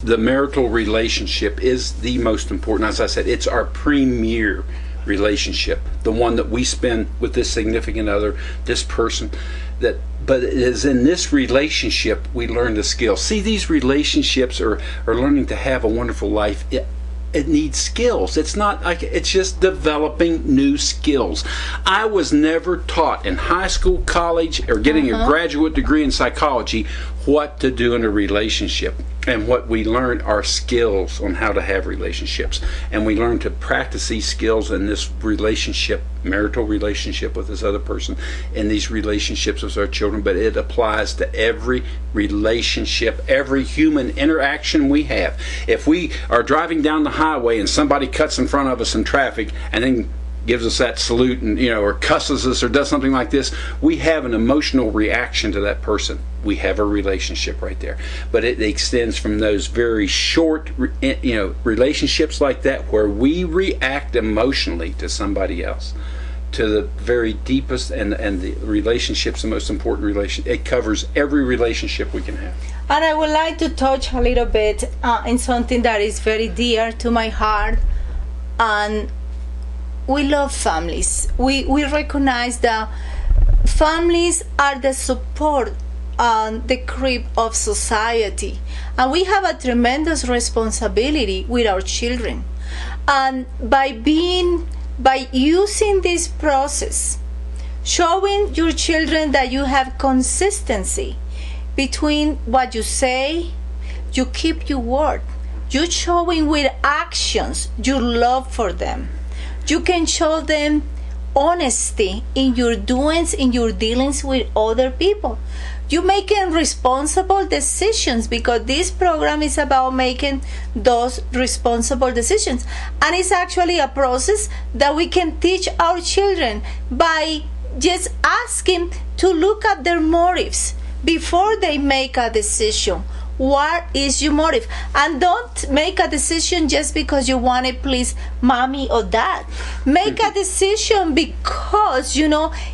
the marital relationship is the most important. As I said, it's our premier relationship, the one that we spend with this significant other, this person. But it is in this relationship we learn the skills. See, these relationships are learning to have a wonderful life. It needs skills. It's not like it's just developing new skills. I was never taught in high school, college, or getting a graduate degree in psychology what to do in a relationship. And what we learn are skills on how to have relationships. And we learn to practice these skills in this relationship, marital relationship with this other person, in these relationships with our children. But it applies to every relationship, every human interaction we have. If we are driving down the highway and somebody cuts in front of us in traffic and then gives us that salute and or cusses us or does something like this, we have an emotional reaction to that person. We have a relationship right there. But it extends from those very short relationships like that where we react emotionally to somebody else, to the very deepest and the relationships, the most important relation. It covers every relationship we can have. And I would like to touch a little bit in something that is very dear to my heart. And we love families. We recognize that families are the support and the grip of society. And we have a tremendous responsibility with our children. And by using this process, showing your children that you have consistency between what you say, you keep your word, you're showing with actions your love for them. You can show them honesty in your doings, in your dealings with other people. You making responsible decisions, because this program is about making those responsible decisions. And it's actually a process that we can teach our children by just asking to look at their motives before they make a decision. What is your motive? And don't make a decision just because you want to please mommy or dad. Make a decision because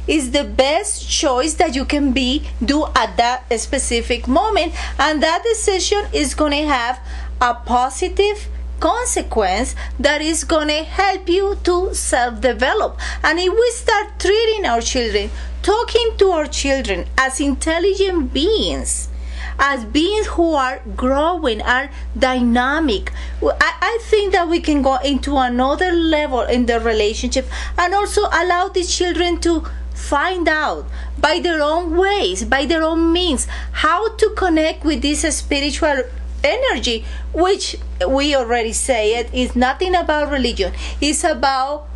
it's the best choice that you can do at that specific moment, and that decision is going to have a positive consequence that is going to help you to self-develop. And if we start treating our children, talking to our children as intelligent beings, as beings who are growing, are dynamic, I think that we can go into another level in the relationship, and also allow the children to find out by their own ways, by their own means, how to connect with this spiritual energy, which we already say it is nothing about religion. It's about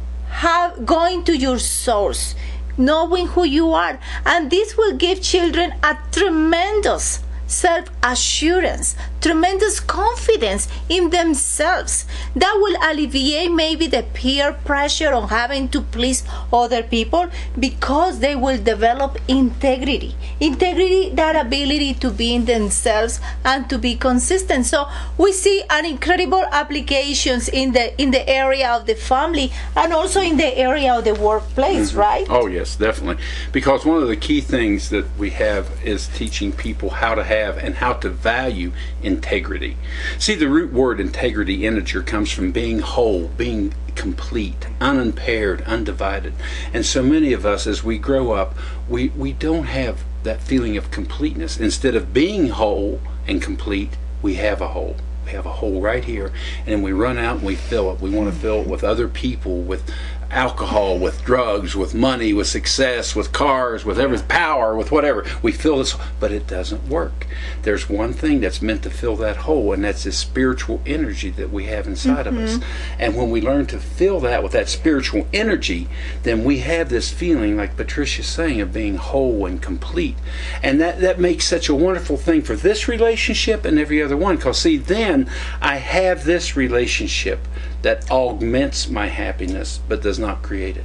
going to your source, knowing who you are. And this will give children a tremendous self-assurance, tremendous confidence in themselves that will alleviate maybe the peer pressure on having to please other people, because they will develop integrity, that ability to be in themselves and to be consistent. So we see an incredible applications in the area of the family and also in the area of the workplace, right? Oh yes, definitely. Because one of the key things that we have is teaching people how to have and how to value integrity. See, the root word integrity, integer, comes from being whole, being complete, unimpaired, undivided. And so many of us, as we grow up, we don't have that feeling of completeness. Instead of being whole and complete, we have a hole. We have a hole right here, and then we run out and we fill it. We want to fill it with other people, with alcohol, with drugs, with money, with success, with cars, with power, with whatever. We fill this, but it doesn't work. There's one thing that's meant to fill that hole, and that's this spiritual energy that we have inside of us. And when we learn to fill that with that spiritual energy, then we have this feeling, like Patricia's saying, of being whole and complete. And that makes such a wonderful thing for this relationship and every other one. Because see, then I have this relationship that augments my happiness but does not create it.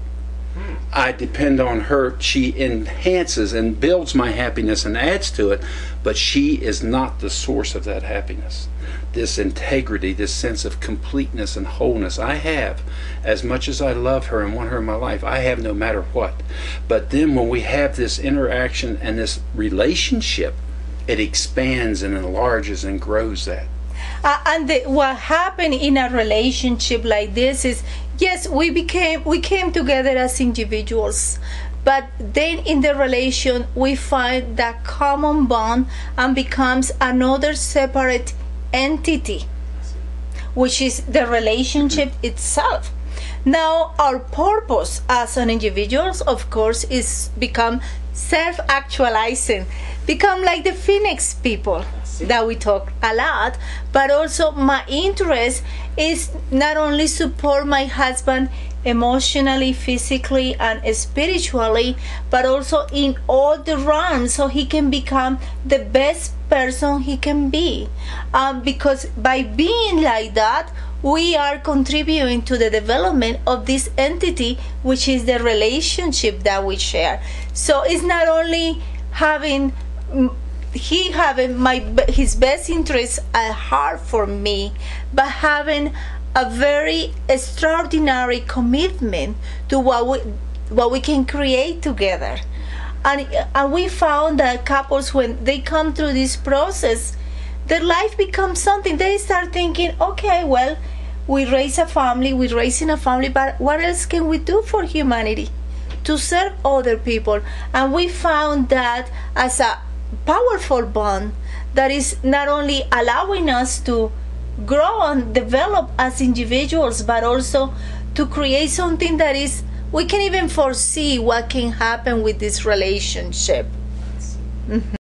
I depend on her. She enhances and builds my happiness and adds to it, but she is not the source of that happiness. This integrity, this sense of completeness and wholeness I have, as much as I love her and want her in my life, I have no matter what. But then when we have this interaction and this relationship, it expands and enlarges and grows that. What happened in a relationship like this is, yes, we came together as individuals, but then in the relation we find that common bond and becomes another separate entity, which is the relationship itself. Now our purpose as an individuals, of course, is become self-actualizing, become like the Phoenix people that we talk a lot. But also my interest is not only support my husband emotionally, physically, and spiritually, but also in all the realms, so he can become the best person he can be. Because by being like that, we are contributing to the development of this entity, which is the relationship that we share. So it's not only having his best interests at heart for me, but having a very extraordinary commitment to what we can create together. And we found that couples, when they come through this process, their life becomes something. They start thinking, okay, well, we're raising a family, but what else can we do for humanity to serve other people? And we found that as a powerful bond that is not only allowing us to grow and develop as individuals, but also to create something that is, we can even foresee what can happen with this relationship.